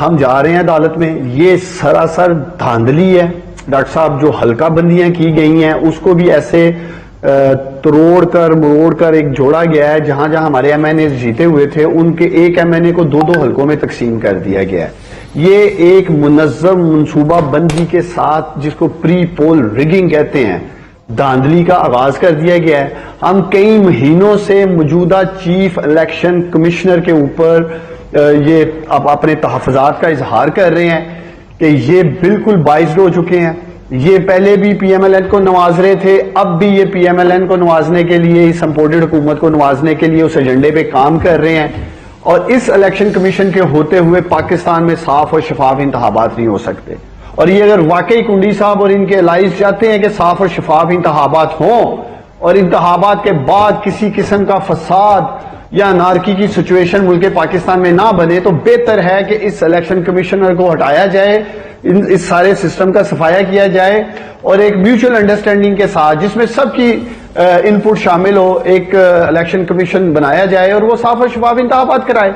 ہم جا رہے ہیں عدالت میں، یہ سراسر دھاندلی ہے ڈاکٹر صاحب. جو حلقہ بندیاں کی گئی ہیں اس کو بھی ایسے توڑ کر مروڑ کر ایک جوڑا گیا ہے. جہاں جہاں ہمارے ایم این اے جیتے ہوئے تھے ان کے ایک ایم این اے کو 2 حلقوں میں تقسیم کر دیا گیا ہے. یہ ایک منظم منصوبہ بندی کے ساتھ، جس کو پری پول ریگنگ کہتے ہیں، دھاندلی کا آغاز کر دیا گیا ہے. ہم کئی مہینوں سے موجودہ چیف الیکشن کمشنر کے اوپر یہ اب اپنے تحفظات کا اظہار کر رہے ہیں کہ یہ بالکل باعث ہو چکے ہیں. یہ پہلے بھی پی ایم ایل این کو نواز رہے تھے، اب بھی یہ پی ایم ایل این کو نوازنے کے لیے، اس امپورٹڈ حکومت کو نوازنے کے لیے اس ایجنڈے پہ کام کر رہے ہیں. اور اس الیکشن کمیشن کے ہوتے ہوئے پاکستان میں صاف اور شفاف انتخابات نہیں ہو سکتے. اور یہ اگر واقعی کنڈی صاحب اور ان کے الائز چاہتے ہیں کہ صاف اور شفاف انتخابات ہوں اور انتخابات کے بعد کسی قسم کا فساد یا انارکی کی سچویشن ملک پاکستان میں نہ بنے، تو بہتر ہے کہ اس الیکشن کمیشنر کو ہٹایا جائے، اس سارے سسٹم کا صفایا کیا جائے اور ایک میوچل انڈرسٹینڈنگ کے ساتھ، جس میں سب کی ان پٹ شامل ہو، ایک الیکشن کمیشن بنایا جائے اور وہ صاف اور شفاف انتخابات کرائے.